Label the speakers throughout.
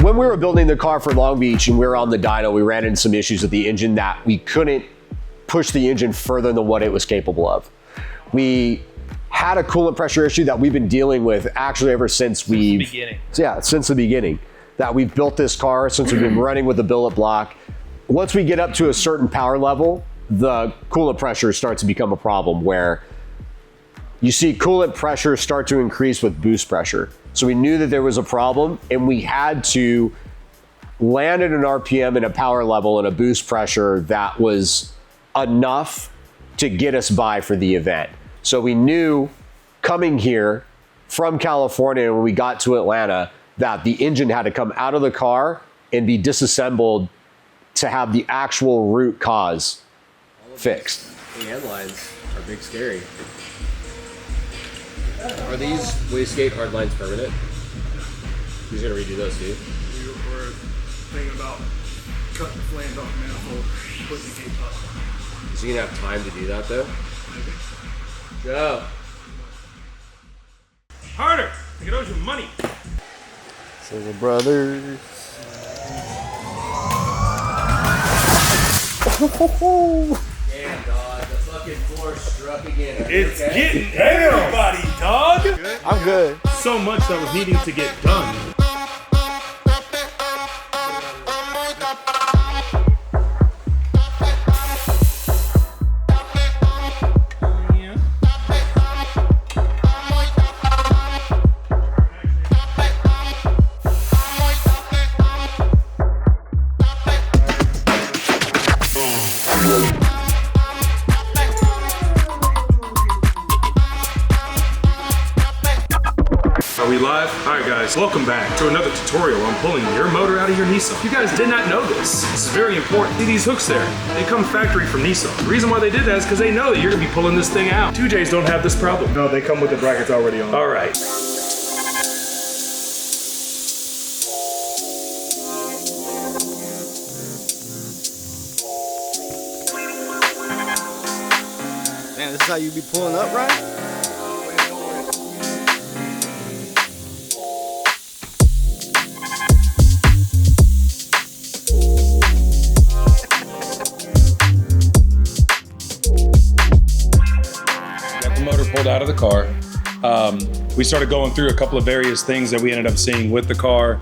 Speaker 1: when we were building the car for Long Beach and we were on the dyno, we ran into some issues with the engine that we couldn't push the engine further than what it was capable of. We had a coolant pressure issue that we've been dealing with actually ever since since the beginning. That we've built this car, since we've been running with the billet block. Once we get up to a certain power level, the coolant pressure starts to become a problem where you see coolant pressure start to increase with boost pressure. So we knew that there was a problem and we had to land at an RPM and a power level and a boost pressure that was enough to get us by for the event. So we knew coming here from California when we got to Atlanta that the engine had to come out of the car and be disassembled to have the actual root cause fixed.
Speaker 2: The end lines are big scary. Are these wastegate hard lines permanent? Who's gonna redo those, dude?
Speaker 3: We were thinking about cutting the flange off the manifold, putting the gate up.
Speaker 2: Is he gonna have time to do that though?
Speaker 3: Maybe.
Speaker 2: Go.
Speaker 3: Harder! I can owe you money.
Speaker 1: Silver Brothers.
Speaker 2: Damn, dog. The fucking floor struck again.
Speaker 3: It's getting everybody, dog!
Speaker 1: I'm good.
Speaker 3: So much that was needing to get done. Are we live? Alright guys, welcome back to another tutorial on pulling your motor out of your Nissan. You guys did not know this. This is very important. See these hooks there? They come factory from Nissan. The reason why they did that is because they know that you're going to be pulling this thing out. 2Js don't have this problem.
Speaker 4: No, they come with the brackets already on.
Speaker 3: Alright.
Speaker 5: Man, this is how you be pulling up, right?
Speaker 4: Pulled out of the car. We started going through a couple of various things that we ended up seeing with the car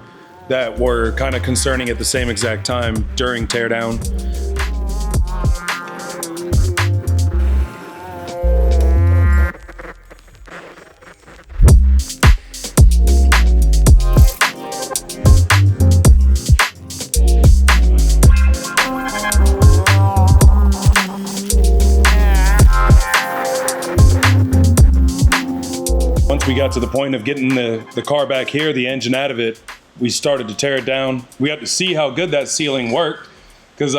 Speaker 4: that were kind of concerning at the same exact time during teardown. Once we got to the point of getting the car back here, the engine out of it, we started to tear it down. We had to see how good that sealing worked, because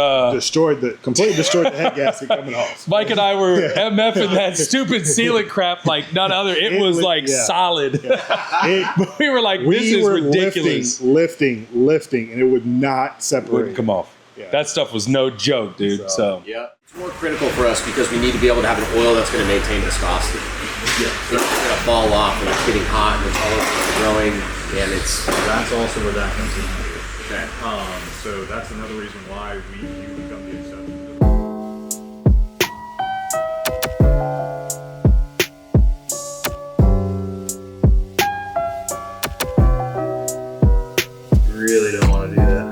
Speaker 6: completely destroyed the head gasket coming off.
Speaker 4: Mike and I were MFing that stupid sealing crap like none other. It was like solid. Yeah. We were like, this is ridiculous.
Speaker 6: Lifting, and it would not separate.
Speaker 4: Wouldn't come off. Yeah. That stuff was no joke, dude. So
Speaker 2: yeah, it's more critical for us because we need to be able to have an oil that's going to maintain viscosity. Yeah, it's going to fall off when it's getting hot and it's all growing, and it's.
Speaker 7: That's also where that comes in.
Speaker 2: Okay.
Speaker 7: So that's another reason why we become the exception.
Speaker 5: Really don't want to do that.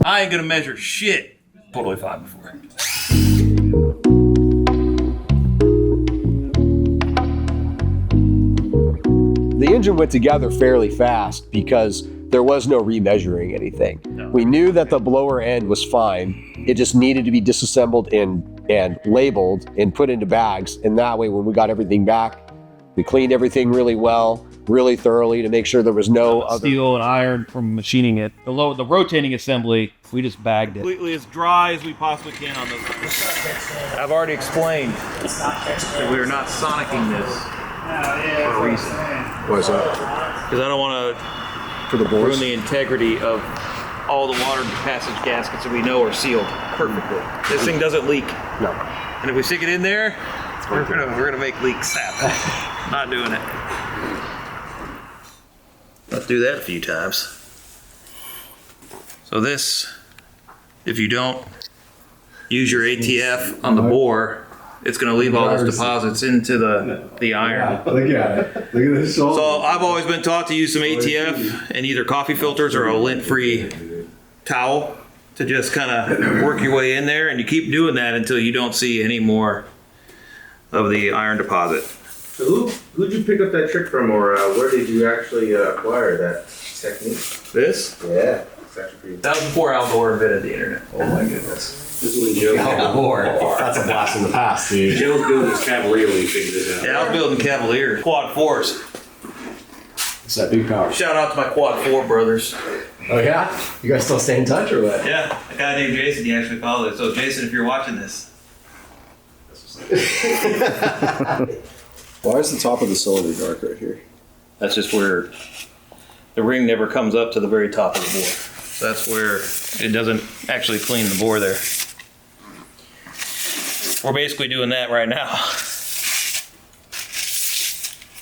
Speaker 8: I ain't gonna measure shit. Totally fine before.
Speaker 1: The engine went together fairly fast because there was no remeasuring anything. No. We knew that the blower end was fine. It just needed to be disassembled and labeled and put into bags. And that way, when we got everything back, we cleaned everything really well, really thoroughly to make sure there was no other
Speaker 9: steel and iron from machining it. The rotating assembly, we just bagged it.
Speaker 8: Completely as dry as we possibly can on those.
Speaker 7: I've already explained that we are not sonicking this for a reason.
Speaker 6: Why is that?
Speaker 8: Because I don't want
Speaker 6: For the
Speaker 8: to
Speaker 6: boards?
Speaker 8: ruin the integrity of
Speaker 7: all the water passage gaskets that we know are sealed perfectly. This thing doesn't leak.
Speaker 1: No.
Speaker 7: And if we stick it in there, we're gonna make leaks happen. Not doing it. Let's do that a few times. So this, if you don't use your ATF on the bore, it's gonna leave all those deposits into the iron.
Speaker 6: Look at it. Look at this.
Speaker 7: So I've always been taught to use some ATF and either coffee filters or a lint-free towel to just kind of work your way in there, and you keep doing that until you don't see any more of the iron deposit.
Speaker 3: So who'd you pick up that trick from, or where did you actually acquire that technique?
Speaker 7: This?
Speaker 3: Yeah, it's actually pretty.
Speaker 7: That was before Aldor invented the internet.
Speaker 3: Oh my goodness.
Speaker 2: This is when Joe
Speaker 1: That's a blast in the past, dude.
Speaker 2: Joe was building his Cavalier when he figured this out.
Speaker 7: Yeah, I was building Cavalier. Quad 4s.
Speaker 1: It's that big power.
Speaker 7: Shout out to my Quad 4 brothers.
Speaker 1: Oh yeah? You guys still stay in touch or what?
Speaker 7: Yeah, a guy named Jason, he actually followed it. So Jason, if you're watching this.
Speaker 5: Why is the top of the cylinder dark right here?
Speaker 7: That's just where the ring never comes up to the very top of the bore. So that's where it doesn't actually clean the bore there. We're basically doing that right now.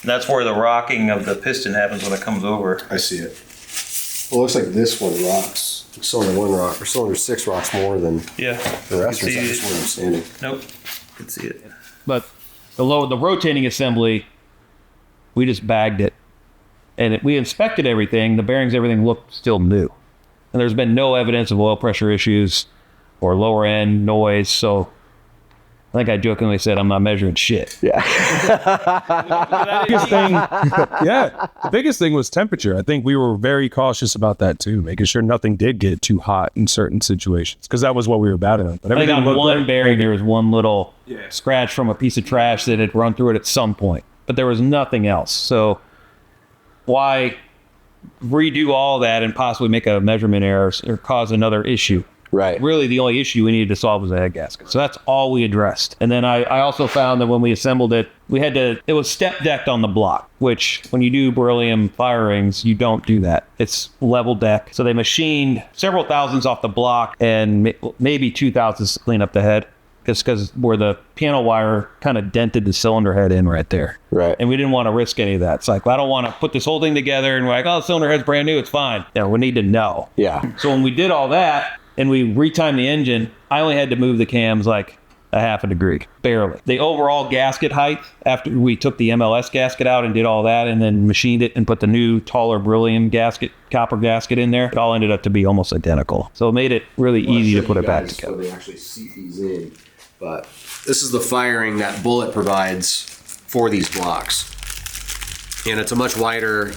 Speaker 7: And that's where the rocking of the piston happens when it comes over.
Speaker 5: I see it. Well, it looks like this one rocks. Cylinder 1 rock, or cylinder 6 rocks more than
Speaker 7: Yeah.
Speaker 5: the rest.
Speaker 7: You
Speaker 5: Is
Speaker 7: can
Speaker 5: that
Speaker 7: see
Speaker 5: just where I'm standing?
Speaker 7: Nope. You can see it.
Speaker 9: But the rotating assembly, we just bagged it. And we inspected everything. The bearings, everything looked still new. And there's been no evidence of oil pressure issues or lower end noise. So I think I jokingly said I'm not measuring shit.
Speaker 1: Yeah.
Speaker 4: biggest thing, yeah, the biggest thing was temperature. I think we were very cautious about that too, making sure nothing did get too hot in certain situations, because that was what we were battling. But
Speaker 9: I think
Speaker 4: everything
Speaker 9: on
Speaker 4: looked
Speaker 9: one
Speaker 4: like-
Speaker 9: bearing there was one little scratch from a piece of trash that had run through it at some point, but there was nothing else. So why redo all that and possibly make a measurement error or cause another issue?
Speaker 1: Right.
Speaker 9: Really, the only issue we needed to solve was the head gasket. So that's all we addressed. And then I also found that when we assembled it, it was step decked on the block, which when you do beryllium fire rings, you don't do that. It's level deck. So they machined several thousands off the block and maybe 2,000 to clean up the head. Just because where the piano wire kind of dented the cylinder head in right there.
Speaker 1: Right.
Speaker 9: And we didn't want to risk any of that. It's like, well, I don't want to put this whole thing together and we're like, oh, the cylinder head's brand new, it's fine. Yeah, we need to know.
Speaker 1: Yeah.
Speaker 9: So when we did all that and we retimed the engine, I only had to move the cams like a half a degree, barely. The overall gasket height, after we took the MLS gasket out and did all that and then machined it and put the new taller beryllium gasket, copper gasket in there, it all ended up to be almost identical. So it made it really easy to put it back together.
Speaker 5: They actually seat these in.
Speaker 2: But this is the firing that Bullet provides for these blocks. And it's a much wider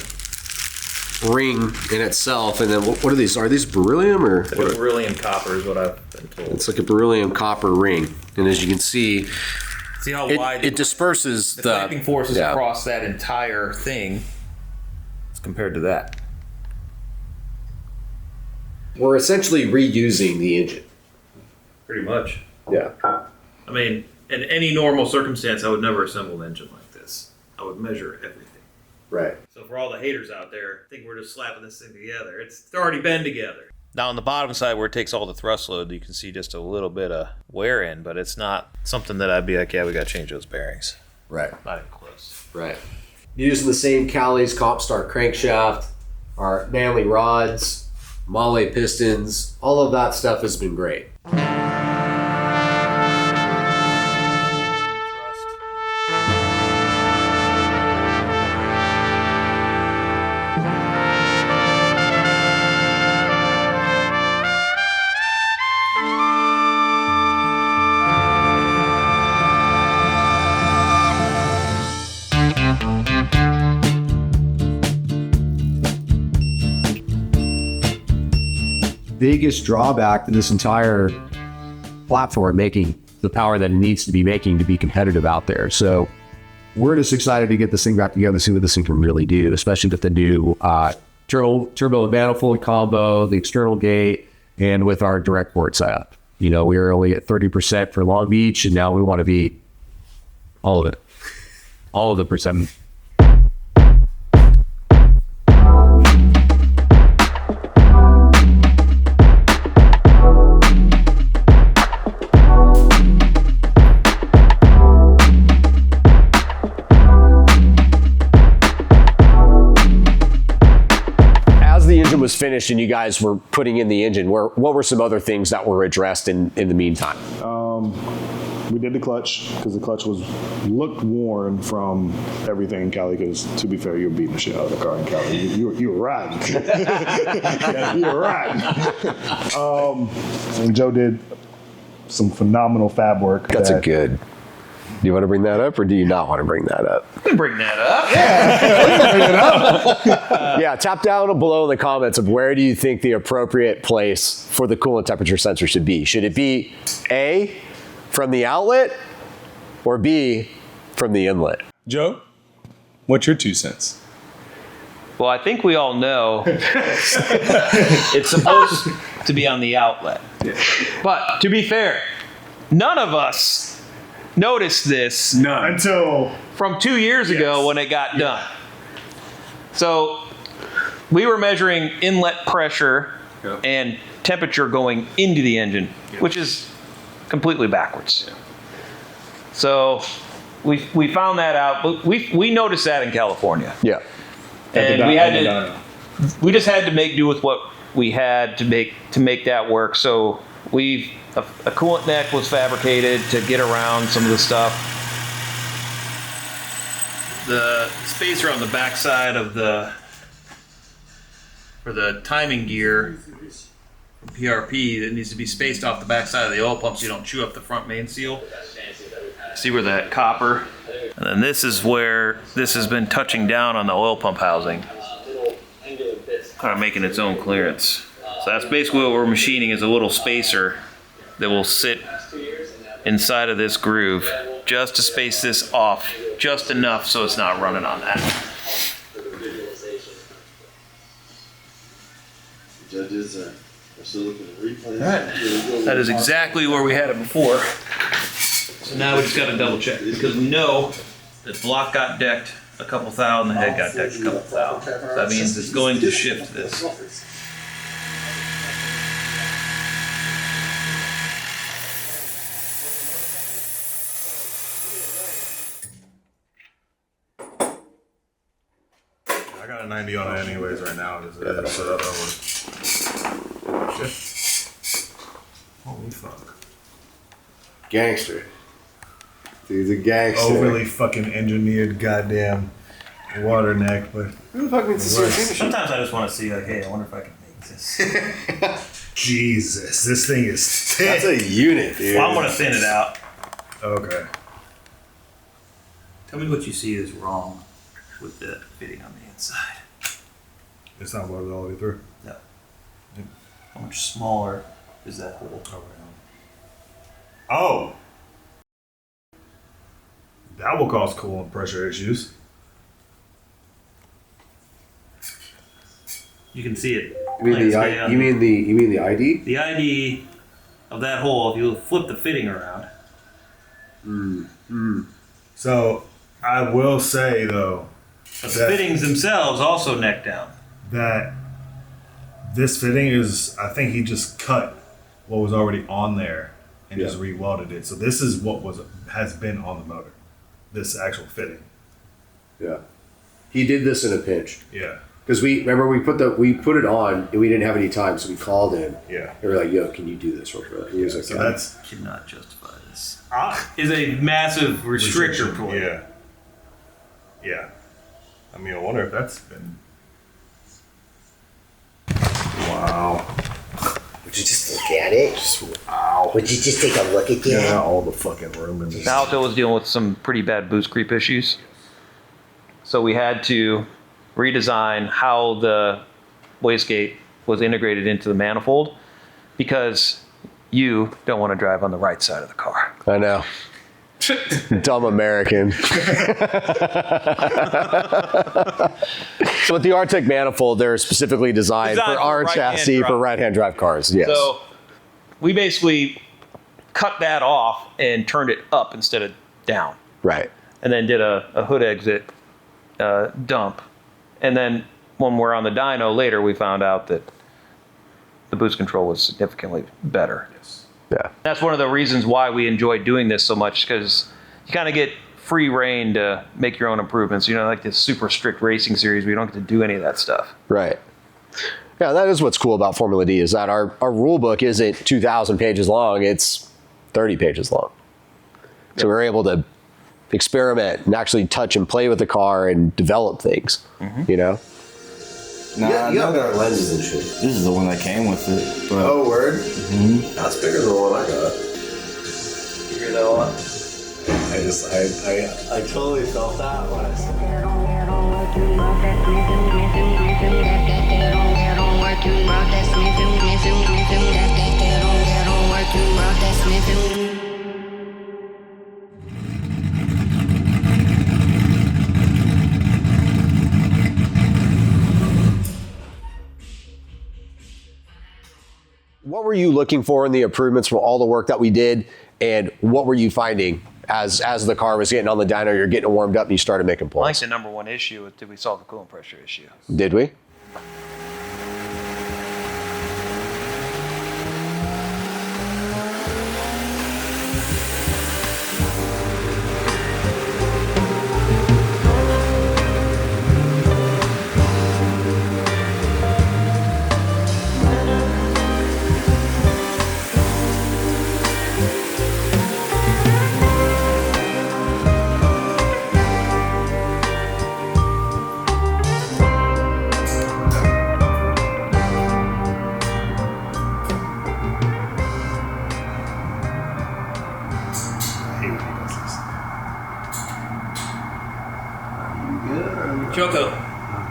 Speaker 2: ring in itself. And then what are these? Are these beryllium or?
Speaker 7: Beryllium copper is what I've been told.
Speaker 2: It's like a beryllium copper ring. And as you can see,
Speaker 7: See how wide
Speaker 2: it disperses
Speaker 7: the clamping forces
Speaker 2: yeah.
Speaker 7: across that entire thing as compared to that.
Speaker 2: We're essentially reusing the engine.
Speaker 7: Pretty much.
Speaker 2: Yeah.
Speaker 7: I mean, in any normal circumstance, I would never assemble an engine like this. I would measure everything.
Speaker 2: Right.
Speaker 7: So for all the haters out there, I think we're just slapping this thing together. It's already been together. Now on the bottom side where it takes all the thrust load, you can see just a little bit of wear in, but it's not something that I'd be like, yeah, we got to change those bearings.
Speaker 2: Right.
Speaker 7: Not even close.
Speaker 2: Right. Using the same Cali's Compstar crankshaft, our Manley rods, Mahle pistons, all of that stuff has been great.
Speaker 1: Biggest drawback to this entire platform making the power that it needs to be making to be competitive out there. So we're just excited to get this thing back together, see what this thing can really do, especially with the new turbo and manifold combo, the external gate, and with our direct port setup. You know, we were only at 30% for Long Beach, and now we want to be all of it, all of the percent. finished and you guys were putting in the engine, what were some other things that were addressed in the meantime?
Speaker 6: We did the clutch because the clutch looked worn from everything in Cali. Because to be fair, you were beating the shit out of the car in Cali. You were riding. You were riding. And Joe did some phenomenal fab work.
Speaker 1: That's a good. Do you want to bring that up or do you not want to bring that up?
Speaker 7: You can bring that up.
Speaker 1: Yeah, tap down below in the comments of where do you think the appropriate place for the coolant temperature sensor should be? Should it be A, from the outlet, or B, from the inlet?
Speaker 4: Joe, what's your 2 cents?
Speaker 9: Well, I think we all know it's supposed to be on the outlet. But to be fair, none of us noticed this
Speaker 6: Until
Speaker 9: from 2 years ago when it got done. So we were measuring inlet pressure and temperature going into the engine, which is completely backwards. So we found that out, but we noticed that in California.
Speaker 1: Yeah.
Speaker 9: And we just had to make do with what we had to make that work. So a coolant neck was fabricated to get around some of the stuff.
Speaker 7: The spacer on the backside of for the timing gear from PRP that needs to be spaced off the backside of the oil pump so you don't chew up the front main seal. See where that copper, and then this is where this has been touching down on the oil pump housing, kind of making its own clearance. So that's basically what we're machining, is a little spacer that will sit inside of this groove just to space this off just enough so it's not running on that.
Speaker 10: Judges are still looking at replays.
Speaker 7: That is exactly where we had it before. So now we just got to double check, because we know that block got decked a couple thou and the head got decked a couple thou. So that means it's going to shift this.
Speaker 6: I got a 90 on it anyways right now. So holy fuck.
Speaker 5: Gangster. He's a gangster.
Speaker 6: Overly fucking engineered goddamn water neck, but
Speaker 5: Who the fuck needs to see a finish?
Speaker 7: Sometimes I just want to see, like, hey, I wonder if I can make this.
Speaker 6: Jesus, this thing is thick.
Speaker 5: That's a unit, dude.
Speaker 7: Well, I want to thin it out.
Speaker 6: Okay.
Speaker 7: Tell me what you see is wrong with the fitting on the inside.
Speaker 6: It's not welded all the way through.
Speaker 7: No. How much smaller is that hole?
Speaker 6: Oh. That will cause coolant pressure issues.
Speaker 7: You can see it.
Speaker 5: You mean the ID?
Speaker 7: The ID of that hole, if you flip the fitting around.
Speaker 6: So I will say though,
Speaker 7: But the fittings themselves also neck down.
Speaker 6: that this fitting is, I think he just cut what was already on there and just re-welded it. So this is what has been on the motor. This actual fitting.
Speaker 5: Yeah. He did this in a pinch.
Speaker 6: Yeah.
Speaker 5: Because we put it on and we didn't have any time, so we called him.
Speaker 6: Yeah.
Speaker 5: And we're like, yo, can you do this real quick? And he was like,
Speaker 6: So that's
Speaker 7: Cannot justify this. Is a massive restrictor point.
Speaker 6: Yeah. Yeah. I mean, I wonder if that's been. Wow.
Speaker 10: Would you just look at it?
Speaker 6: Wow.
Speaker 10: Would you just take a look at
Speaker 6: Yeah,
Speaker 10: that?
Speaker 6: all the fucking room in this.
Speaker 9: Fdatl was dealing with some pretty bad boost creep issues. So we had to redesign how the wastegate was integrated into the manifold, because you don't want to drive on the right side of the car.
Speaker 1: I know. Dumb American. So with the Arctic manifold, they're specifically designed for our chassis for right-hand drive cars. Yes.
Speaker 9: So we basically cut that off and turned it up instead of down,
Speaker 1: Right.
Speaker 9: and then did a hood exit dump. And then when we're on the dyno later, we found out that the boost control was significantly better.
Speaker 1: Yeah.
Speaker 9: That's one of the reasons why we enjoy doing this so much, because you kind of get free reign to make your own improvements. You know, like this super strict racing series, we don't get to do any of that stuff.
Speaker 1: Right. Yeah, that is what's cool about Formula D is that our rule book isn't 2,000 pages long, it's 30 pages long. So we're able to experiment and actually touch and play with the car and develop things, you know?
Speaker 10: Nah, you got better lenses and shit.
Speaker 11: This is the one that came with it. But
Speaker 10: Oh, word? That's bigger than the one I got. You hear that one? I totally felt that when I saw
Speaker 1: What were you looking for in the improvements from all the work that we did, and what were you finding as the car was getting on the dyno, you're getting it warmed up and you started making
Speaker 9: I think
Speaker 1: pulls?
Speaker 9: the number one issue is, did we solve the coolant pressure issue?
Speaker 1: Did we?
Speaker 8: Choco,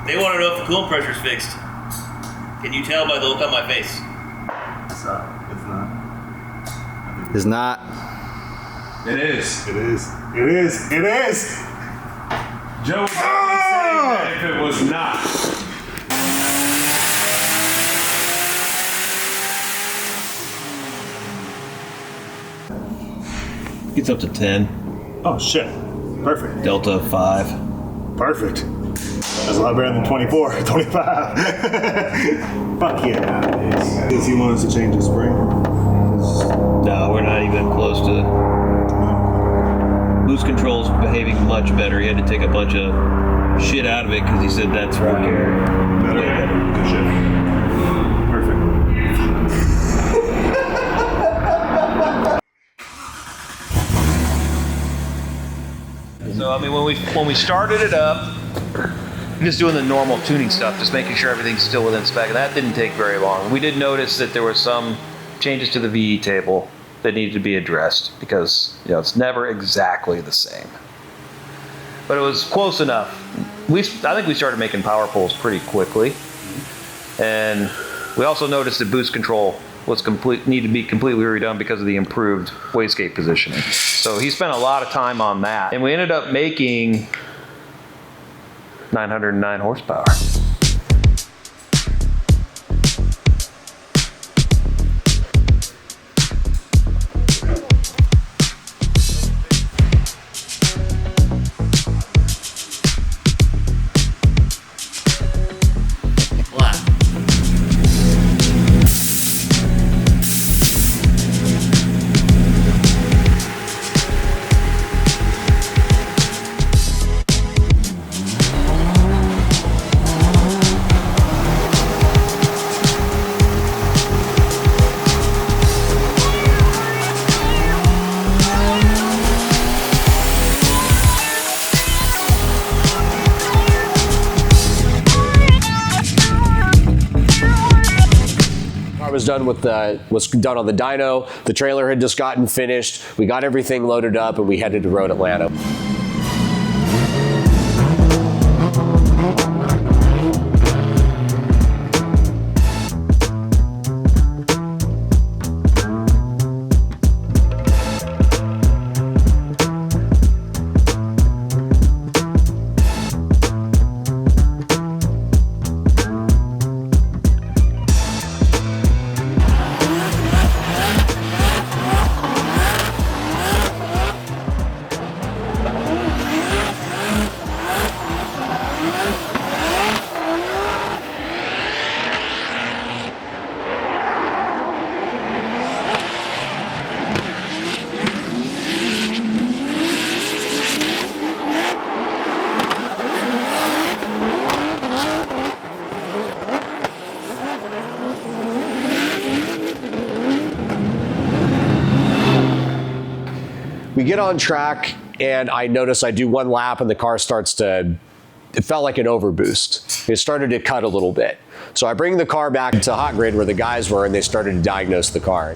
Speaker 8: they want to know if the coolant pressure's fixed. Can you tell by the look on my face?
Speaker 11: it's not.
Speaker 3: It is.
Speaker 6: It is. It is. It is.
Speaker 3: Joe would not be saying that if it was not.
Speaker 7: Gets up to 10.
Speaker 6: Oh shit. Perfect.
Speaker 7: Delta 5.
Speaker 6: Perfect. That's a lot better than 24, 25. Fuck yeah. Does he want us to change the spring?
Speaker 7: No, we're not even close to. Boost control's behaving much better. He had to take a bunch of shit out of it because he said that's
Speaker 6: Better? Good shit. Perfect.
Speaker 9: So I mean, when we started it up, just doing the normal tuning stuff, just making sure everything's still within spec, and that didn't take very long. We did notice that there were some changes to the VE table that needed to be addressed because it's never exactly the same, but it was close enough. I think we started making power pulls pretty quickly, and we also noticed that boost control needed to be completely redone because of the improved wastegate positioning. So he spent a lot of time on that, and we ended up making 909 horsepower.
Speaker 1: Was done on the dyno. The trailer had just gotten finished. We got everything loaded up and we headed to Road Atlanta. We get on track, and I notice I do one lap, and the car starts to, it felt like an overboost. It started to cut a little bit. So I bring the car back to hot grid where the guys were, and they started to diagnose the car.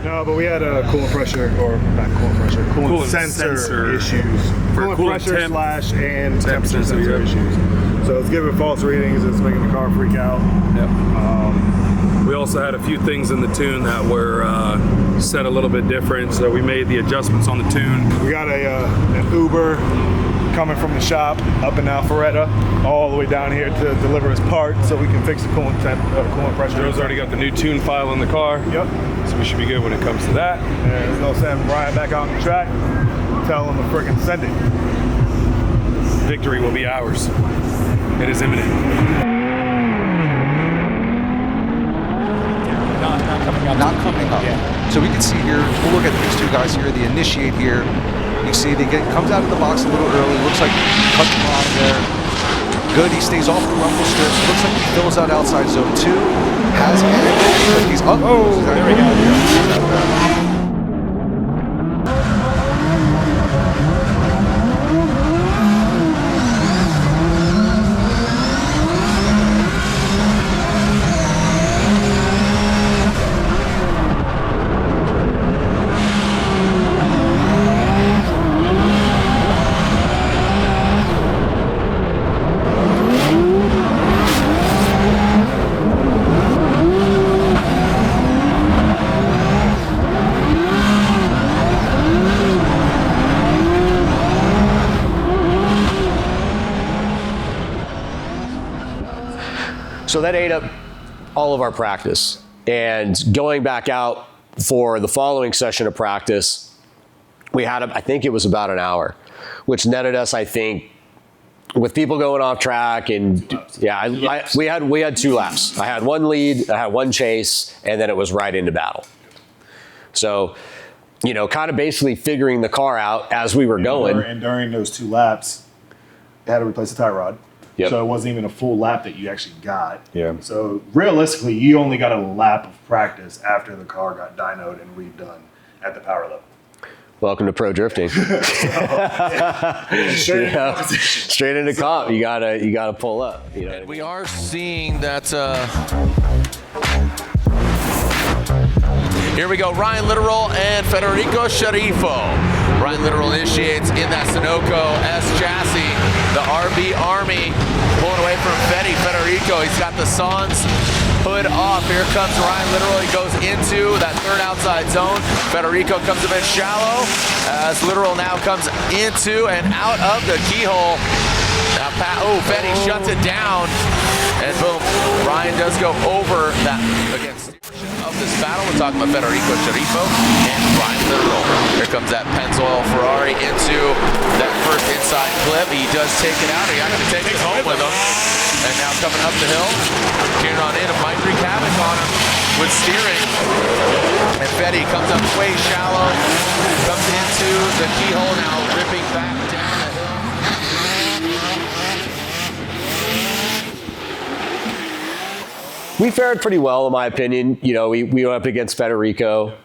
Speaker 6: No, but we had a coolant pressure, or not coolant pressure, coolant sensor issues. Coolant pressure
Speaker 3: temp,
Speaker 6: slash and temperature
Speaker 3: sensor,
Speaker 6: sensor issues. So it's giving false readings, it's making the car freak out.
Speaker 3: Yep. We also had a few things in the tune that were set a little bit different, so we made the adjustments on the tune.
Speaker 6: We got an Uber coming from the shop up in Alpharetta all the way down here to deliver his part so we can fix the coolant pressure.
Speaker 3: Joe's already got the new tune file in the car.
Speaker 6: Yep.
Speaker 3: So we should be good when it comes to that.
Speaker 6: And there's no sending Brian back out on the track. Tell him to freaking send it.
Speaker 3: Victory will be ours. It is imminent.
Speaker 12: Not coming up. Yeah. So we can see here, we'll look at these two guys here, the initiate here. You see comes out of the box a little early. Looks like cut the bottom there. Good, he stays off the rumble strips. Looks like he fills out outside zone 2. Has angled, but he's up. Oh, there we go.
Speaker 1: So that ate up all of our practice. And going back out for the following session of practice, we had, I think it was about an hour, which netted us, I think, with people going off track, and yeah, we had 2 laps. I had 1 lead, I had 1 chase, and then it was right into battle. So, you know, kind of basically figuring the car out as we were going.
Speaker 6: And during those 2 laps, they had to replace the tie rod.
Speaker 1: Yep.
Speaker 6: So it wasn't even a full lap that you actually got.
Speaker 1: Yeah.
Speaker 6: So realistically, you only got a lap of practice after the car got dynoed and redone at the power level.
Speaker 1: Welcome to pro drifting. Straight into comp. You gotta pull up. You know.
Speaker 13: We are seeing that. Here we go. Ryan Literal and Federico Sharifo. Ryan Literal initiates in that Sunoco S chassis. The RB Army pulling away from Federico. He's got the Sans hood off. Here comes Ryan Literal. He goes into that 3rd outside zone. Federico comes a bit shallow as Literal now comes into and out of the keyhole. Now, Fetty shuts it down. And boom, Ryan does go over that against of this battle. We're talking about Federico Sharifo and Ryan Literal. Here comes that Pennzoil Ferrari into that first inside clip. He does take it out. He actually takes it home with him. And now coming up the hill, gearing on in, it might wreak havoc on him with steering. And Fetty comes up way shallow, comes into the keyhole now, ripping back down the hill.
Speaker 1: We fared pretty well, in my opinion. You know, we went up against Federico.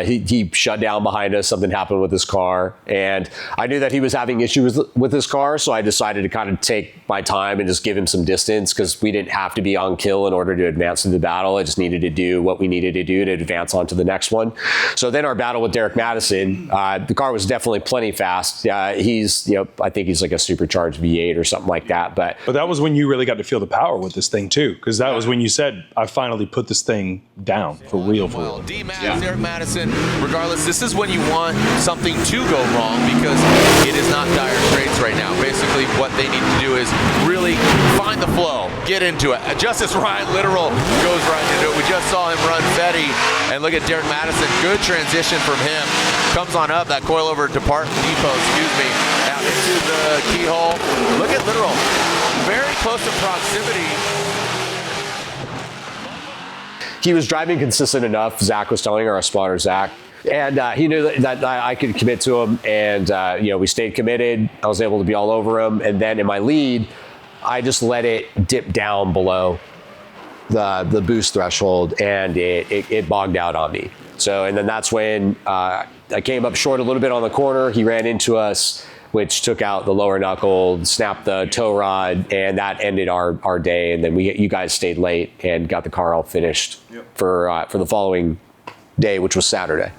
Speaker 1: He shut down behind us. Something happened with his car. And I knew that he was having issues with his car, so I decided to kind of take my time and just give him some distance because we didn't have to be on kill in order to advance through the battle. I just needed to do what we needed to do to advance on to the next one. So then our battle with Derek Madison, the car was definitely plenty fast. He's, you know, I think he's like a supercharged V8 or something like that. But
Speaker 4: that was when you really got to feel the power with this thing too, because that was when you said, I finally put this thing down for real.
Speaker 13: Derek Madison, regardless, this is when you want something to go wrong because it is not dire straits right now. Basically, what they need to do is really find the flow, get into it. Just as Ryan Literal goes right into it, we just saw him run Fetty, and look at Derek Madison. Good transition from him. Comes on up that coilover depot, now into the keyhole. Look at Literal, very close in proximity.
Speaker 1: he was driving consistent enough. Zach was telling our spotter, Zach. And he knew that I could commit to him, and we stayed committed. I was able to be all over him, and then in my lead, I just let it dip down below the boost threshold, and it bogged out on me. So, and then that's when I came up short a little bit on the corner. He ran into us, which took out the lower knuckle, snapped the tow rod, and that ended our day. And then you guys stayed late and got the car all finished for the following day, which was Saturday.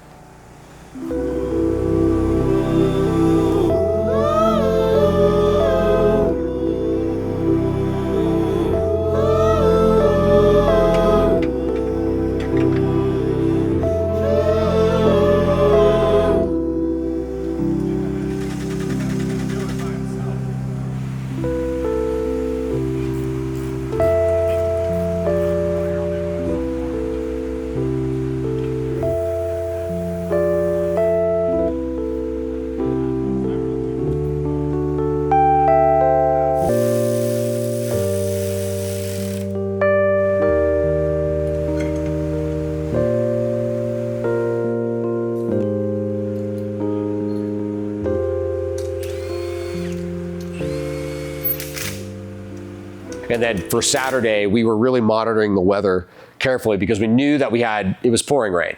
Speaker 1: And then for Saturday, we were really monitoring the weather carefully because we knew that it was pouring rain.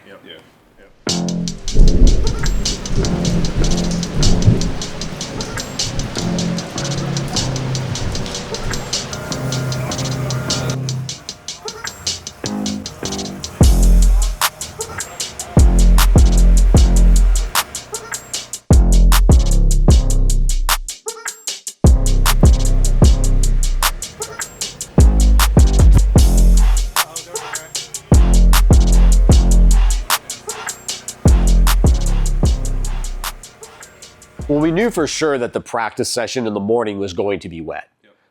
Speaker 1: Well, we knew for sure that the practice session in the morning was going to be wet.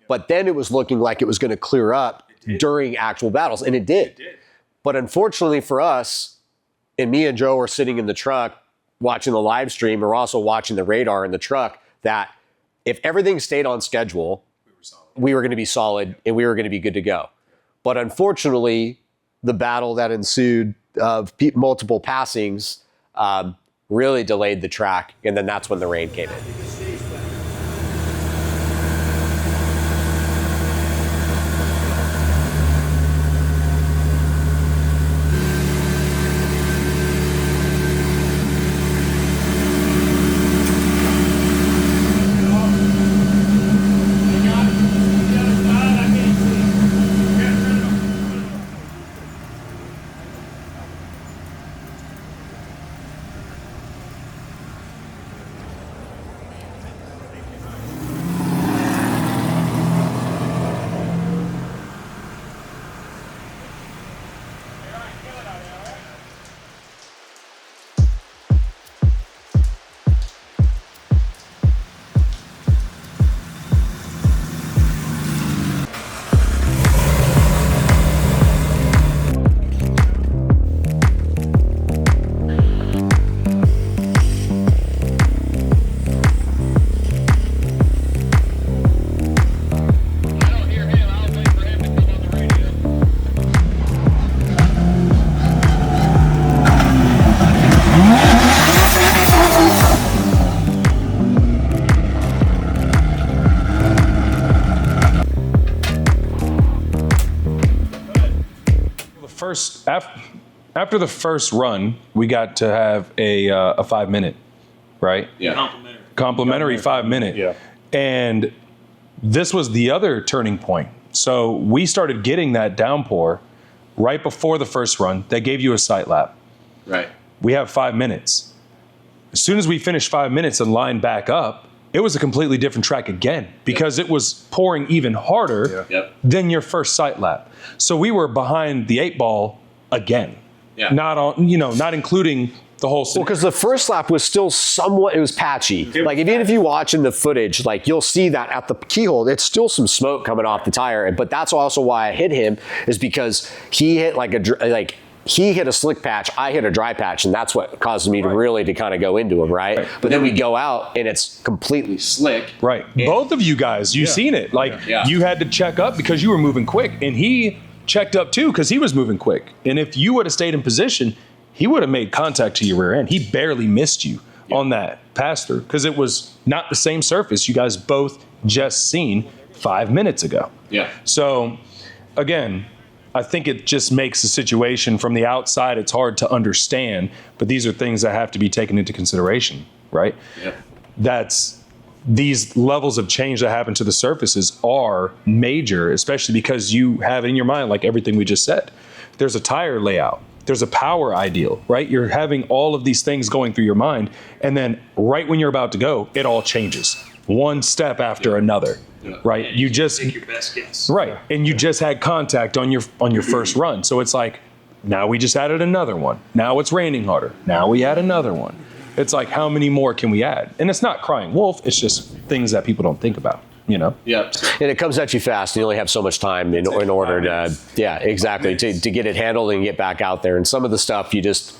Speaker 1: But then it was looking like it was going to clear up during actual battles, and it did. But unfortunately for us, and me and Joe were sitting in the truck watching the live stream, we're also watching the radar in the truck, that if everything stayed on schedule, we were going to be solid and we were going to be good to go. But unfortunately, the battle that ensued of multiple passings really delayed the track, and then that's when the rain came in.
Speaker 4: After the first run, we got to have a 5 minute, right?
Speaker 8: Yeah.
Speaker 4: Complimentary 5 minute.
Speaker 6: Yeah.
Speaker 4: And this was the other turning point. So we started getting that downpour right before the first run. That gave you a sight lap.
Speaker 2: Right.
Speaker 4: We have 5 minutes. As soon as we finished 5 minutes and lined back up, it was a completely different track again because it was pouring even harder than your first sight lap. So we were behind the 8 ball again.
Speaker 2: Yeah.
Speaker 4: Not including the whole.
Speaker 1: Well, because the first lap was still somewhat, it was patchy. Like even if you watch in the footage, like you'll see that at the keyhole, it's still some smoke coming off the tire. But that's also why I hit him, is because he hit he hit a slick patch, I hit a dry patch, and that's what caused me to really to kind of go into him, right? But then we go out and it's completely slick.
Speaker 4: Right. Both of you guys, you've seen it. You had to check up because you were moving quick, and he checked up too because he was moving quick. And if you would have stayed in position, he would have made contact to your rear end. He barely missed you on that pass through because it was not the same surface you guys both just seen 5 minutes ago.
Speaker 2: Yeah.
Speaker 4: So again, I think it just makes the situation from the outside, it's hard to understand, but these are things that have to be taken into consideration, right? Yeah. These levels of change that happen to the surfaces are major, especially because you have in your mind, like everything we just said, there's a tire layout, there's a power ideal, right? You're having all of these things going through your mind, and then right when you're about to go, it all changes. One step after another, right? You just
Speaker 8: Take your best guess.
Speaker 4: right, and you just had contact on your first run, so it's like now we just added another one. Now it's raining harder. Now we add another one. It's like, how many more can we add? And it's not crying wolf. It's just things that people don't think about, you know?
Speaker 1: Yeah. And it comes at you fast. You only have so much time in order to, yeah, exactly, to get it handled and get back out there. And some of the stuff you just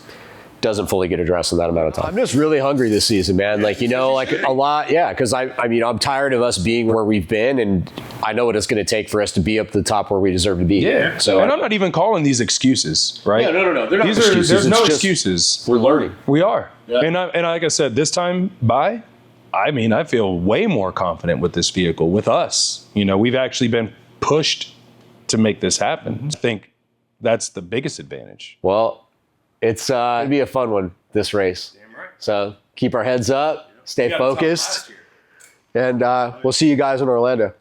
Speaker 1: doesn't fully get addressed in that amount of time. I'm just really hungry this season, man. Like, you know, like a lot. Yeah. Cause I mean, I'm tired of us being where we've been, and I know what it's going to take for us to be up to the top where we deserve to be.
Speaker 4: Yeah.
Speaker 1: So,
Speaker 4: and I'm not even calling these excuses, right?
Speaker 1: Yeah, no. They're not
Speaker 4: These
Speaker 1: excuses.
Speaker 4: There's no
Speaker 1: It's just,
Speaker 4: excuses.
Speaker 1: we're learning.
Speaker 4: We are.
Speaker 1: Yeah.
Speaker 4: And like I said, this time I mean, I feel way more confident with this vehicle, with us. You know, we've actually been pushed to make this happen. I think that's the biggest advantage.
Speaker 1: Well, it's it'll be a fun one, this race. Damn right. So keep our heads up, stay focused, and we'll see you guys in Orlando.